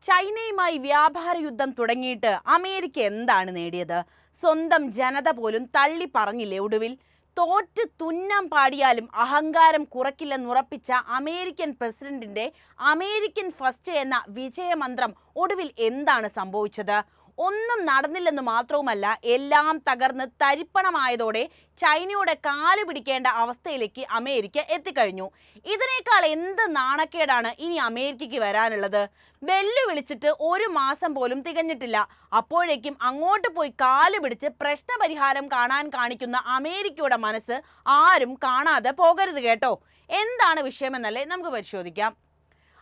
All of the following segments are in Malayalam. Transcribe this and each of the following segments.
ചൈനയുമായി വ്യാപാര യുദ്ധം തുടങ്ങിയിട്ട് അമേരിക്ക എന്താണ് നേടിയത്? സ്വന്തം ജനത പോലും തള്ളി പറഞ്ഞില്ലേ ഒടുവിൽ? തോറ്റ് തുന്നം പാടിയാലും അഹങ്കാരം കുറയ്ക്കില്ലെന്നുറപ്പിച്ച അമേരിക്കൻ പ്രസിഡന്റിന്റെ അമേരിക്കൻ ഫസ്റ്റ് എന്ന വിജയമന്ത്രം ഒടുവിൽ എന്താണ് സംഭവിച്ചത്? ഒന്നും നടന്നില്ലെന്ന് മാത്രവുമല്ല, എല്ലാം തകർന്ന് തരിപ്പണമായതോടെ ചൈനയുടെ കാല് പിടിക്കേണ്ട അവസ്ഥയിലേക്ക് അമേരിക്ക എത്തിക്കഴിഞ്ഞു. ഇതിനേക്കാൾ എന്ത് നാണക്കേടാണ് ഇനി അമേരിക്കയ്ക്ക് വരാനുള്ളത്? വെല്ലുവിളിച്ചിട്ട് ഒരു മാസം പോലും തികഞ്ഞിട്ടില്ല. അപ്പോഴേക്കും അങ്ങോട്ട് പോയി കാല് പിടിച്ച് പ്രശ്നപരിഹാരം കാണാൻ കാണിക്കുന്ന അമേരിക്കയുടെ മനസ്സ് ആരും കാണാതെ പോകരുത് കേട്ടോ. എന്താണ് വിഷയമെന്നല്ലേ നമുക്ക് പരിശോധിക്കാം.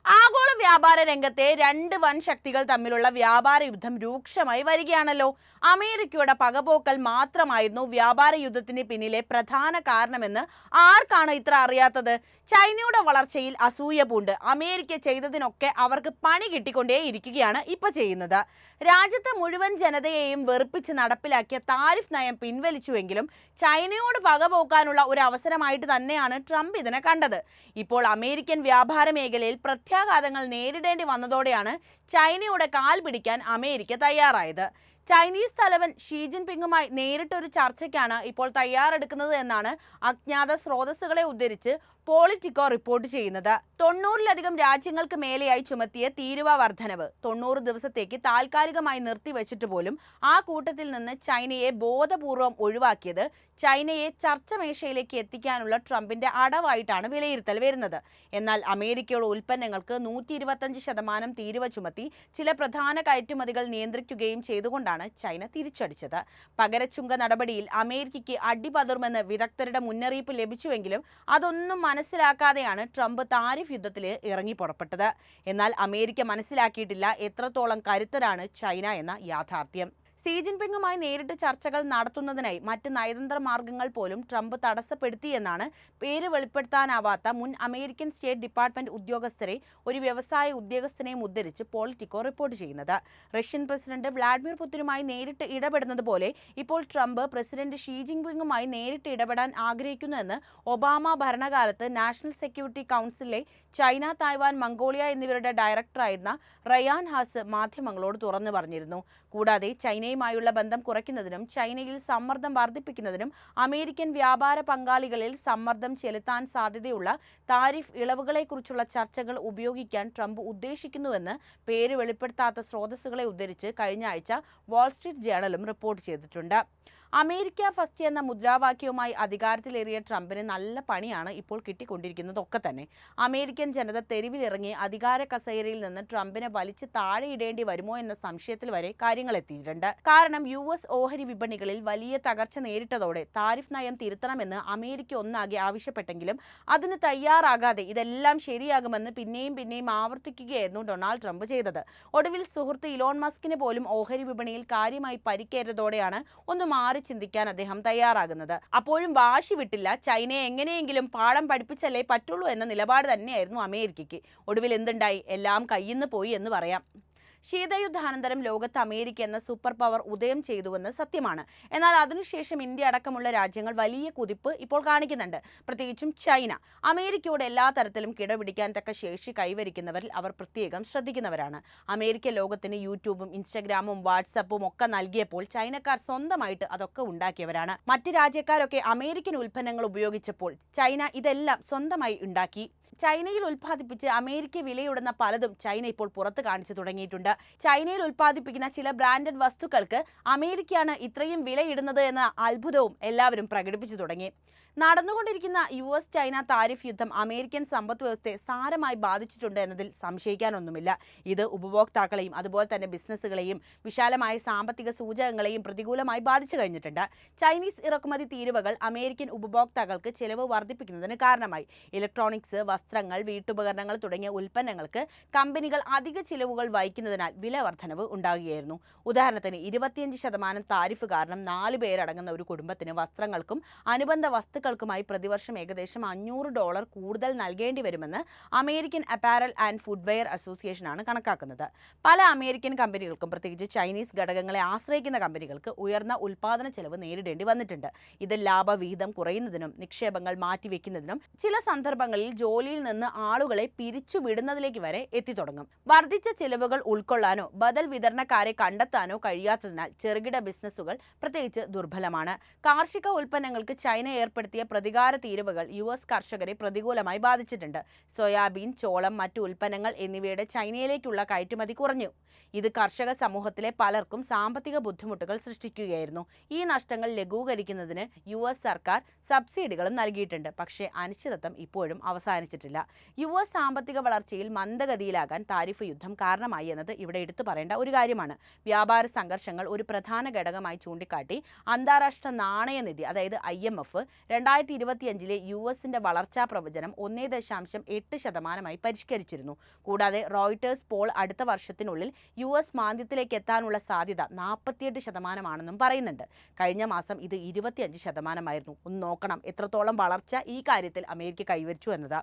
ആഗോള വ്യാപാര രംഗത്തെ രണ്ട് വൻ ശക്തികൾ തമ്മിലുള്ള വ്യാപാര യുദ്ധം രൂക്ഷമായി വരികയാണല്ലോ. അമേരിക്കയുടെ പകപോക്കൽ മാത്രമായിരുന്നു വ്യാപാര യുദ്ധത്തിന് പിന്നിലെ പ്രധാന കാരണമെന്ന് ആർക്കാണ് ഇത്ര അറിയാത്തത്? ചൈനയുടെ വളർച്ചയിൽ അസൂയ പൂണ്ട് അമേരിക്ക ചെയ്തതിനൊക്കെ അവർക്ക് പണി കിട്ടിക്കൊണ്ടേ ഇരിക്കുകയാണ് ഇപ്പൊ ചെയ്യുന്നത്. രാജ്യത്തെ മുഴുവൻ ജനതയെയും വെറുപ്പിച്ച് നടപ്പിലാക്കിയ താരിഫ് നയം പിൻവലിച്ചുവെങ്കിലും ചൈനയോട് പകപോക്കാനുള്ള ഒരു അവസരമായിട്ട് തന്നെയാണ് ട്രംപ് ഇതിനെ കണ്ടത്. ഇപ്പോൾ അമേരിക്കൻ വ്യാപാര മേഖലയിൽ പ്രത്യാഘാതങ്ങൾ നേരിടേണ്ടി വന്നതോടെയാണ് ചൈനയുടെ കാൽ പിടിക്കാൻ അമേരിക്ക തയ്യാറായത്. ചൈനീസ് തലവൻ ഷീ ജിൻപിങ്ങുമായി നേരിട്ടൊരു ചർച്ചയ്ക്കാണ് ഇപ്പോൾ തയ്യാറെടുക്കുന്നത് എന്നാണ് അജ്ഞാത സ്രോതസ്സുകളെ ഉദ്ധരിച്ച് പോളിറ്റിക്കോ റിപ്പോർട്ട് ചെയ്യുന്നത്. 90-ലധികം രാജ്യങ്ങൾക്ക് മേലെയായി ചുമത്തിയ തീരുവ വർധനവ് 90 ദിവസത്തേക്ക് താൽക്കാലികമായി നിർത്തിവെച്ചിട്ട് പോലും ആ കൂട്ടത്തിൽ നിന്ന് ചൈനയെ ബോധപൂർവം ഒഴിവാക്കിയത് ചൈനയെ ചർച്ചമേശയിലേക്ക് എത്തിക്കാനുള്ള ട്രംപിന്റെ അടവായിട്ടാണ് വിലയിരുത്തൽ വരുന്നത്. എന്നാൽ അമേരിക്കയുടെ ഉൽപ്പന്നങ്ങൾക്ക് 125% തീരുവ ചുമത്തി ചില പ്രധാന കയറ്റുമതികൾ നിയന്ത്രിക്കുകയും ചെയ്തുകൊണ്ടാണ് ചൈന തിരിച്ചടിച്ചത്. പകരച്ചുങ്ക നടപടിയിൽ അമേരിക്കയ്ക്ക് അടിപതറുമെന്ന് വിദഗ്ധരുടെ മുന്നറിയിപ്പ് ലഭിച്ചുവെങ്കിലും അതൊന്നും മനസ്സിലാക്കാതെയാണ് ട്രംപ് താരിഫ് യുദ്ധത്തിൽ ഇറങ്ങി പുറപ്പെട്ടത്. എന്നാൽ അമേരിക്ക മനസ്സിലാക്കിയിട്ടില്ല എത്രത്തോളം കരുത്തരാണ് ചൈന എന്ന യാഥാർത്ഥ്യം. ഷീ ജിൻപിങ്ങുമായി നേരിട്ട് ചർച്ചകൾ നടത്തുന്നതിനായി മറ്റ് നയതന്ത്ര മാർഗങ്ങൾ പോലും ട്രംപ് തടസ്സപ്പെടുത്തിയെന്നാണ് പേര് വെളിപ്പെടുത്താനാവാത്ത മുൻ അമേരിക്കൻ സ്റ്റേറ്റ് ഡിപ്പാർട്ട്മെന്റ് ഉദ്യോഗസ്ഥരെ ഒരു വ്യവസായ ഉദ്യോഗസ്ഥനെയും ഉദ്ധരിച്ച് പോളിറ്റിക്കോ റിപ്പോർട്ട് ചെയ്യുന്നത്. റഷ്യൻ പ്രസിഡന്റ് വ്ളാഡിമിർ പുടിനുമായി നേരിട്ട് ഇടപെടുന്നത് പോലെ ഇപ്പോൾ ട്രംപ് പ്രസിഡന്റ് ഷീ ജിൻപിങ്ങുമായി നേരിട്ട് ഇടപെടാൻ ആഗ്രഹിക്കുന്നുവെന്ന് ഒബാമ ഭരണകാലത്ത് നാഷണൽ സെക്യൂരിറ്റി കൗൺസിലിലെ ചൈന, തായ്വാൻ, മംഗോളിയ എന്നിവരുടെ ഡയറക്ടറായിരുന്ന റയാൻ ഹാസ് മാധ്യമങ്ങളോട് തുറന്നു പറഞ്ഞിരുന്നു. കൂടാതെ ചൈനയുമായുള്ള ബന്ധം കുറയ്ക്കുന്നതിനും ചൈനയിൽ സമ്മർദ്ദം വർദ്ധിപ്പിക്കുന്നതിനും അമേരിക്കൻ വ്യാപാര പങ്കാളികളിൽ സമ്മർദ്ദം ചെലുത്താൻ സാധ്യതയുള്ള താരിഫ് ഇളവുകളെക്കുറിച്ചുള്ള ചർച്ചകൾ ഉപയോഗിക്കാൻ ട്രംപ് ഉദ്ദേശിക്കുന്നുവെന്ന് പേര് വെളിപ്പെടുത്താത്ത സ്രോതസ്സുകളെ ഉദ്ധരിച്ച് കഴിഞ്ഞ ആഴ്ച വാൾസ്ട്രീറ്റ് ജേണലും റിപ്പോർട്ട് ചെയ്തിട്ടുണ്ട്. അമേരിക്ക ഫസ്റ്റ് എന്ന മുദ്രാവാക്യവുമായി അധികാരത്തിലേറിയ ട്രംപിന് നല്ല പണിയാണ് ഇപ്പോൾ കിട്ടിക്കൊണ്ടിരിക്കുന്നതൊക്കെ തന്നെ. അമേരിക്കൻ ജനത തെരുവിലിറങ്ങി അധികാര കസേരയിൽ നിന്ന് ട്രംപിനെ വലിച്ച് താഴെയിടേണ്ടി വരുമോ എന്ന സംശയത്തിൽ വരെ കാര്യങ്ങൾ എത്തിയിട്ടുണ്ട്. കാരണം US ഓഹരി വിപണികളിൽ വലിയ തകർച്ച നേരിട്ടതോടെ താരിഫ് നയം തിരുത്തണമെന്ന് അമേരിക്ക ഒന്നാകെ ആവശ്യപ്പെട്ടെങ്കിലും അതിന് തയ്യാറാകാതെ ഇതെല്ലാം ശരിയാകുമെന്ന് പിന്നെയും ആവർത്തിക്കുകയായിരുന്നു ഡൊണാൾഡ് ട്രംപ് ചെയ്തത്. ഒടുവിൽ സുഹൃത്ത് ഇലോൺ മസ്കിന് പോലും ഓഹരി വിപണിയിൽ കാര്യമായി പരിക്കേറ്റതോടെയാണ് ഒന്ന് മാറി ചിന്തിക്കാൻ അദ്ദേഹം തയ്യാറാകുന്നത്. അപ്പോഴും വാശി വിട്ടില്ല. ചൈനയെ എങ്ങനെയെങ്കിലും പാഠം പഠിപ്പിച്ചല്ലേ പറ്റുള്ളൂ എന്ന നിലപാട് തന്നെയായിരുന്നു അമേരിക്കയ്ക്ക്. ഒടുവിൽ എന്തുണ്ടായി? എല്ലാം കയ്യിന്ന് പോയി എന്ന് പറയാം. ശീതയുദ്ധാനന്തരം ലോകത്ത് അമേരിക്ക എന്ന സൂപ്പർ പവർ ഉദയം ചെയ്തുവെന്ന് സത്യമാണ്. എന്നാൽ അതിനുശേഷം ഇന്ത്യ അടക്കമുള്ള രാജ്യങ്ങൾ വലിയ കുതിപ്പ് ഇപ്പോൾ കാണിക്കുന്നുണ്ട്. പ്രത്യേകിച്ചും ചൈന. അമേരിക്കയോട് എല്ലാ തരത്തിലും കിടപിടിക്കാൻ തക്ക ശേഷി കൈവരിക്കുന്നവരിൽ അവർ പ്രത്യേകം ശ്രദ്ധിക്കുന്നവരാണ്. അമേരിക്ക ലോകത്തിന് യൂട്യൂബും ഇൻസ്റ്റഗ്രാമും വാട്സപ്പും ഒക്കെ നൽകിയപ്പോൾ ചൈനക്കാർ സ്വന്തമായിട്ട് അതൊക്കെ ഉണ്ടാക്കിയവരാണ്. മറ്റ് രാജ്യക്കാരൊക്കെ അമേരിക്കൻ ഉൽപ്പന്നങ്ങൾ ഉപയോഗിച്ചപ്പോൾ ചൈന ഇതെല്ലാം സ്വന്തമായി ഉണ്ടാക്കി. ചൈനയിൽ ഉൽപ്പാദിപ്പിച്ച് അമേരിക്ക വിലയിടുന്ന പലതും ചൈന ഇപ്പോൾ പുറത്ത് കാണിച്ചു തുടങ്ങിയിട്ടുണ്ട്. ചൈനയിൽ ഉൽപ്പാദിപ്പിക്കുന്ന ചില ബ്രാൻഡഡ് വസ്തുക്കൾക്ക് അമേരിക്കയാണ് ഇത്രയും വിലയിടുന്നത് എന്ന അത്ഭുതവും എല്ലാവരും പ്രകടിപ്പിച്ചു തുടങ്ങി. നടന്നുകൊണ്ടിരിക്കുന്ന US ചൈന താരിഫ് യുദ്ധം അമേരിക്കൻ സമ്പദ് വ്യവസ്ഥയെ സാരമായി ബാധിച്ചിട്ടുണ്ട് എന്നതിൽ സംശയിക്കാനൊന്നുമില്ല. ഇത് ഉപഭോക്താക്കളെയും അതുപോലെ തന്നെ ബിസിനസ്സുകളെയും വിശാലമായ സാമ്പത്തിക സൂചകങ്ങളെയും പ്രതികൂലമായി ബാധിച്ചു കഴിഞ്ഞിട്ടുണ്ട്. ചൈനീസ് ഇറക്കുമതി തീരുവകൾ അമേരിക്കൻ ഉപഭോക്താക്കൾക്ക് ചെലവ് വർദ്ധിപ്പിക്കുന്നതിന് കാരണമായി. ഇലക്ട്രോണിക്സ്, വസ്ത്രങ്ങൾ, വീട്ടുപകരണങ്ങൾ തുടങ്ങിയ ഉൽപ്പന്നങ്ങൾക്ക് കമ്പനികൾ അധിക ചിലവുകൾ വഹിക്കുന്നതിനാൽ വില വർധനവ് ഉണ്ടാകുകയായിരുന്നു. ഉദാഹരണത്തിന് 25% താരിഫ് കാരണം 4 പേരടങ്ങുന്ന ഒരു കുടുംബത്തിന് വസ്ത്രങ്ങൾക്കും അനുബന്ധ വസ്തുക്കൾ വസ്തുക്കൾക്കുമായി പ്രതിവർഷം ഏകദേശം $500 കൂടുതൽ നൽകേണ്ടി വരുമെന്ന് അമേരിക്കൻ അപ്പാരൽ ആൻഡ് ഫുഡ്വെയർ അസോസിയേഷനാണ് കണക്കാക്കുന്നത്. പല അമേരിക്കൻ കമ്പനികൾക്കും, പ്രത്യേകിച്ച് ചൈനീസ് ഘടകങ്ങളെ ആശ്രയിക്കുന്ന കമ്പനികൾക്ക് ഉയർന്ന ഉൽപ്പാദന ചെലവ് നേരിടേണ്ടി വന്നിട്ടുണ്ട്. ഇത് ലാഭവിഹിതം കുറയുന്നതിനും നിക്ഷേപങ്ങൾ മാറ്റിവെക്കുന്നതിനും ചില സന്ദർഭങ്ങളിൽ ജോലിയിൽ നിന്ന് ആളുകളെ പിരിച്ചുവിടുന്നതിലേക്ക് വരെ എത്തിത്തുടങ്ങും. വർദ്ധിച്ച ചെലവുകൾ ഉൾക്കൊള്ളാനോ ബദൽ വിതരണക്കാരെ കണ്ടെത്താനോ കഴിയാത്തതിനാൽ ചെറുകിട ബിസിനസ്സുകൾ പ്രത്യേകിച്ച് ദുർബലമാണ്. കാർഷിക ഉൽപ്പന്നങ്ങൾക്ക് ചൈന ഏർപ്പെടുത്തിയ പ്രതികാര തീരുവകൾ US കർഷകരെ പ്രതികൂലമായി ബാധിച്ചിട്ടുണ്ട്. സോയാബീൻ, ചോളം, മറ്റു ഉൽപ്പന്നങ്ങൾ എന്നിവയുടെ ചൈനയിലേക്കുള്ള കയറ്റുമതി കുറഞ്ഞു. ഇത് കർഷക സമൂഹത്തിലെ പലർക്കും സാമ്പത്തിക ബുദ്ധിമുട്ടുകൾ സൃഷ്ടിക്കുകയായിരുന്നു. ഈ നഷ്ടങ്ങൾ ലഘൂകരിക്കുന്നതിന് US സർക്കാർ സബ്സിഡികളും നൽകിയിട്ടുണ്ട്. പക്ഷേ അനിശ്ചിതത്വം ഇപ്പോഴും അവസാനിച്ചിട്ടില്ല. US സാമ്പത്തിക വളർച്ചയിൽ മന്ദഗതിയിലാകാൻ താരിഫ് യുദ്ധം കാരണമായി എന്നത് ഇവിടെ എടുത്തു പറയേണ്ട ഒരു കാര്യമാണ്. വ്യാപാര സംഘർഷങ്ങൾ ഒരു പ്രധാന ഘടകമായി ചൂണ്ടിക്കാട്ടി അന്താരാഷ്ട്ര നാണയനിധി അതായത് IMF 2025 USന്റെ വളർച്ചാ പ്രവചനം 1.8% പരിഷ്കരിച്ചിരുന്നു. കൂടാതെ റോയിട്ടേഴ്സ് പോൾ അടുത്ത വർഷത്തിനുള്ളിൽ US മാന്ദ്യത്തിലേക്ക് എത്താനുള്ള സാധ്യത 48% പറയുന്നുണ്ട്. കഴിഞ്ഞ മാസം ഇത് 25%. ഒന്ന് നോക്കണം എത്രത്തോളം വളർച്ച ഈ കാര്യത്തിൽ അമേരിക്ക കൈവരിച്ചു എന്നത്.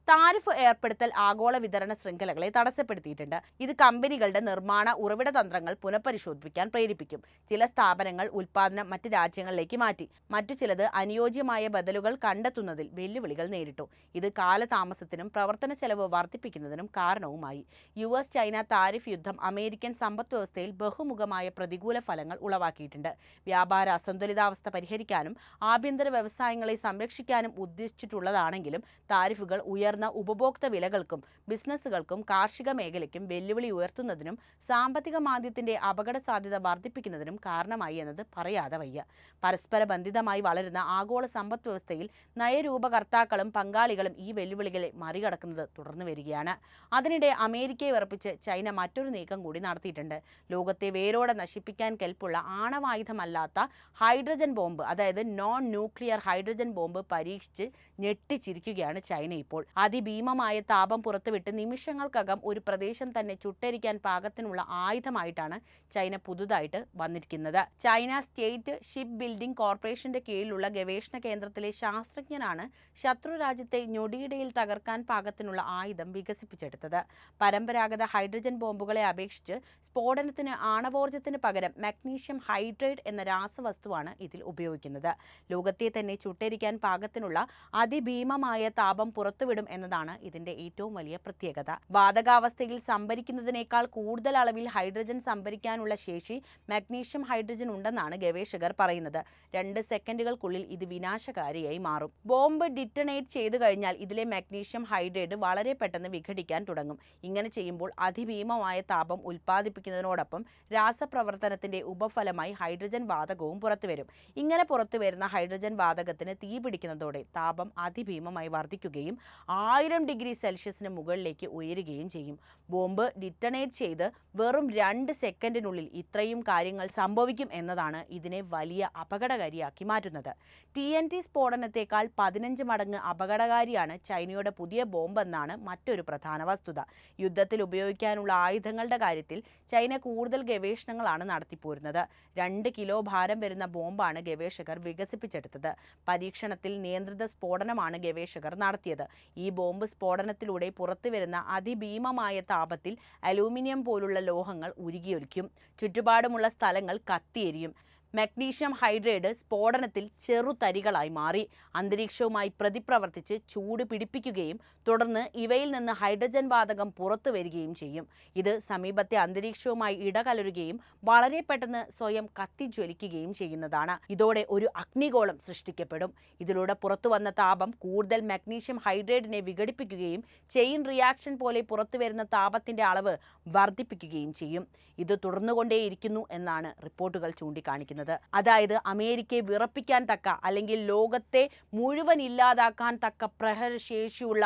താരിഫ് ഏർപ്പെടുത്തൽ ആഗോള വിതരണ ശൃംഖലകളെ തടസ്സപ്പെടുത്തിയിട്ടുണ്ട്. ഇത് കമ്പനികളുടെ നിർമ്മാണ ഉറവിട തന്ത്രങ്ങൾ പുനഃപരിശോധിപ്പിക്കാൻ പ്രേരിപ്പിക്കും. ചില സ്ഥാപനങ്ങൾ ഉൽപ്പാദനം മറ്റ് രാജ്യങ്ങളിലേക്ക് മാറ്റി. മറ്റു ചിലത് അനുയോജ്യമായ ബദലുകൾ കണ്ടെത്തുന്നതിൽ വെല്ലുവിളികൾ നേരിട്ടു. ഇത് കാലതാമസത്തിനും പ്രവർത്തന ചെലവ് വർദ്ധിപ്പിക്കുന്നതിനും കാരണവുമായി. US ചൈന താരിഫ് യുദ്ധം അമേരിക്കൻ സമ്പദ് വ്യവസ്ഥയിൽ ബഹുമുഖമായ പ്രതികൂല ഫലങ്ങൾ ഉളവാക്കിയിട്ടുണ്ട്. വ്യാപാര അസന്തുലിതാവസ്ഥ പരിഹരിക്കാനും ആഭ്യന്തര വ്യവസായങ്ങളെ സംരക്ഷിക്കാനും ഉദ്ദേശിച്ചിട്ടുള്ളതാണെങ്കിലും താരിഫുകൾ ഉയർന്ന ഉപഭോക്തൃ വിലകൾക്കും ബിസിനസ്സുകൾക്കും കാർഷിക മേഖലയ്ക്കും വെല്ലുവിളി ഉയർത്തുന്നതിനും സാമ്പത്തിക മാന്ദ്യത്തിന്റെ അപകട സാധ്യത വർദ്ധിപ്പിക്കുന്നതിനും കാരണമായി എന്നത് പറയാതെ വയ്യ. പരസ്പര ബന്ധിതമായി വളരുന്ന ആഗോള സമ്പദ് വ്യവസ്ഥയിൽ നയരൂപകർത്താക്കളും പങ്കാളികളും ഈ വെല്ലുവിളികളെ മറികടക്കുന്നത് തുടർന്നു വരികയാണ്. അതിനിടെ അമേരിക്കയെ വിറപ്പിച്ച് ചൈന മറ്റൊരു നീക്കം കൂടി നടത്തിയിട്ടുണ്ട്. ലോകത്തെ വേരോടെ നശിപ്പിക്കാൻ കെൽപ്പുള്ള ആണവായുധമല്ലാത്ത ഹൈഡ്രജൻ ബോംബ് അതായത് നോൺ ന്യൂക്ലിയർ ഹൈഡ്രജൻ ബോംബ് പരീക്ഷിച്ച് ഞെട്ടിച്ചിരിക്കുകയാണ് ചൈന ഇപ്പോൾ. അതിഭീമമായ താപം പുറത്തുവിട്ട് നിമിഷങ്ങൾക്കകം ഒരു പ്രദേശം തന്നെ ചുട്ടരിക്കാൻ പാകത്തിനുള്ള ആയുധമായിട്ടാണ് ചൈന പുതുതായിട്ട് വന്നിരിക്കുന്നത്. ചൈന സ്റ്റേറ്റ് ഷിപ്പ് ബിൽഡിംഗ് കോർപ്പറേഷന്റെ കീഴിലുള്ള ഗവേഷണ കേന്ദ്രത്തിലെ ശാസ്ത്രജ്ഞനാണ് ശത്രു രാജ്യത്തെ ഞൊടിയിടയിൽ തകർക്കാൻ പാകത്തിനുള്ള ആയുധം വികസിപ്പിച്ചെടുത്തത്. പരമ്പരാഗത ഹൈഡ്രജൻ ബോംബുകളെ അപേക്ഷിച്ച് സ്ഫോടനത്തിന് ആണവോർജ്ജത്തിന് പകരം മഗ്നീഷ്യം ഹൈഡ്രേറ്റ് എന്ന രാസവസ്തുവാണ് ഇതിൽ ഉപയോഗിക്കുന്നത്. ലോകത്തെ തന്നെ ചുട്ടരിക്കാൻ പാകത്തിനുള്ള അതിഭീമമായ താപം പുറത്തുവിടും എന്നതാണ് ഇതിന്റെ ഏറ്റവും വലിയ പ്രത്യേകത. വാതകാവസ്ഥയിൽ സംഭരിക്കുന്നതിനേക്കാൾ കൂടുതൽ അളവിൽ ഹൈഡ്രജൻ സംഭരിക്കാനുള്ള ശേഷി മഗ്നീഷ്യം ഹൈഡ്രജൻ ഉണ്ടെന്നാണ് ഗവേഷകർ പറയുന്നത്. 2 സെക്കൻഡുകൾക്കുള്ളിൽ ഇത് വിനാശകാരിയായി മാറും. ബോംബ് ഡിറ്റണേറ്റ് ചെയ്തു കഴിഞ്ഞാൽ ഇതിലെ മഗ്നീഷ്യം ഹൈഡ്രേറ്റ് വളരെ പെട്ടെന്ന് വിഘടിക്കാൻ തുടങ്ങും. ഇങ്ങനെ ചെയ്യുമ്പോൾ അതിഭീമമായ താപം ഉൽപ്പാദിപ്പിക്കുന്നതിനോടൊപ്പം രാസപ്രവർത്തനത്തിന്റെ ഉപഫലമായി ഹൈഡ്രജൻ വാതകവും പുറത്തുവരും. ഇങ്ങനെ പുറത്തുവരുന്ന ഹൈഡ്രജൻ വാതകത്തിന് തീ പിടിക്കുന്നതോടെ താപം അതിഭീമമായി വർദ്ധിക്കുകയും 1000 ഡിഗ്രി സെൽഷ്യസിന് മുകളിലേക്ക് ഉയരുകയും ചെയ്യും. ബോംബ് ഡിറ്റണേറ്റ് ചെയ്ത് വെറും 2 സെക്കൻഡിനുള്ളിൽ ഇത്രയും കാര്യങ്ങൾ സംഭവിക്കും എന്നതാണ് ഇതിനെ വലിയ അപകടകാരിയാക്കി മാറ്റുന്നത്. TNT സ്ഫോടനത്തേക്കാൾ 15 മടങ്ങ് അപകടകാരിയാണ് ചൈനയുടെ പുതിയ ബോംബെന്നാണ് മറ്റൊരു പ്രധാന വസ്തുത. യുദ്ധത്തിൽ ഉപയോഗിക്കാനുള്ള ആയുധങ്ങളുടെ കാര്യത്തിൽ ചൈന കൂടുതൽ ഗവേഷണങ്ങളാണ് നടത്തിപ്പോരുന്നത്. 2 കിലോ ഭാരം വരുന്ന ബോംബാണ് ഗവേഷകർ വികസിപ്പിച്ചെടുത്തത്. പരീക്ഷണത്തിൽ നിയന്ത്രിത സ്ഫോടനമാണ് ഗവേഷകർ നടത്തിയത്. ഈ ബോംബ് സ്ഫോടനത്തിലൂടെ പുറത്തുവരുന്ന അതിഭീമമായ താപത്തിൽ അലൂമിനിയം പോലുള്ള ലോഹങ്ങൾ ഉരുകിയൊലിക്കും. ചുറ്റുപാടുമുള്ള സ്ഥലങ്ങൾ കത്തിയെരിയും. മഗ്നീഷ്യം ഹൈഡ്രേറ്റ് സ്ഫോടനത്തിൽ ചെറുതരികളായി മാറി അന്തരീക്ഷവുമായി പ്രതിപ്രവർത്തിച്ച് ചൂട് പിടിപ്പിക്കുകയും തുടർന്ന് ഇവയിൽ നിന്ന് ഹൈഡ്രജൻ വാതകം പുറത്തു വരികയും ചെയ്യും. ഇത് സമീപത്തെ അന്തരീക്ഷവുമായി ഇടകലരുകയും വളരെ പെട്ടെന്ന് സ്വയം കത്തിജ്വലിക്കുകയും ചെയ്യുന്നതാണ്. ഇതോടെ ഒരു അഗ്നിഗോളം സൃഷ്ടിക്കപ്പെടും. ഇതിലൂടെ പുറത്തു വന്ന താപം കൂടുതൽ മഗ്നീഷ്യം ഹൈഡ്രേറ്റിനെ വിഘടിപ്പിക്കുകയും ചെയിൻ റിയാക്ഷൻ പോലെ പുറത്തുവരുന്ന താപത്തിന്റെ അളവ് വർദ്ധിപ്പിക്കുകയും ചെയ്യും. ഇത് തുടർന്നുകൊണ്ടേയിരിക്കുന്നു എന്നാണ് റിപ്പോർട്ടുകൾ ചൂണ്ടിക്കാണിക്കുന്നത്. അതായത് അമേരിക്കയെ വിറപ്പിക്കാൻ തക്ക അല്ലെങ്കിൽ ലോകത്തെ മുഴുവൻ ഇല്ലാതാക്കാൻ തക്ക പ്രഹരശേഷിയുള്ള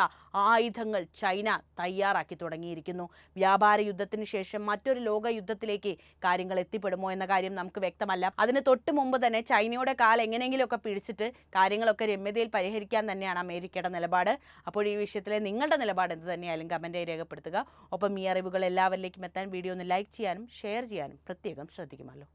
ആയുധങ്ങൾ ചൈന തയ്യാറാക്കി തുടങ്ങിയിരിക്കുന്നു. വ്യാപാര യുദ്ധത്തിന് ശേഷം മറ്റൊരു ലോക യുദ്ധത്തിലേക്ക് കാര്യങ്ങൾ എത്തിപ്പെടുമോ എന്ന കാര്യം നമുക്ക് വ്യക്തമല്ല. അതിന് തൊട്ട് മുമ്പ് തന്നെ ചൈനയുടെ കാൽ എങ്ങനെയെങ്കിലുമൊക്കെ പിടിച്ചിട്ട് കാര്യങ്ങളൊക്കെ രമ്യതയിൽ പരിഹരിക്കാൻ തന്നെയാണ് അമേരിക്കയുടെ നിലപാട്. അപ്പോൾ ഈ വിഷയത്തിലെ നിങ്ങളുടെ നിലപാട് എന്ത് തന്നെയായാലും കമൻറ്റായി രേഖപ്പെടുത്തുക. ഒപ്പം ഈ അറിവുകൾ എല്ലാവരിലേക്കും എത്താൻ വീഡിയോ ഒന്ന് ലൈക്ക് ചെയ്യാനും ഷെയർ ചെയ്യാനും പ്രത്യേകം ശ്രദ്ധിക്കുമല്ലോ.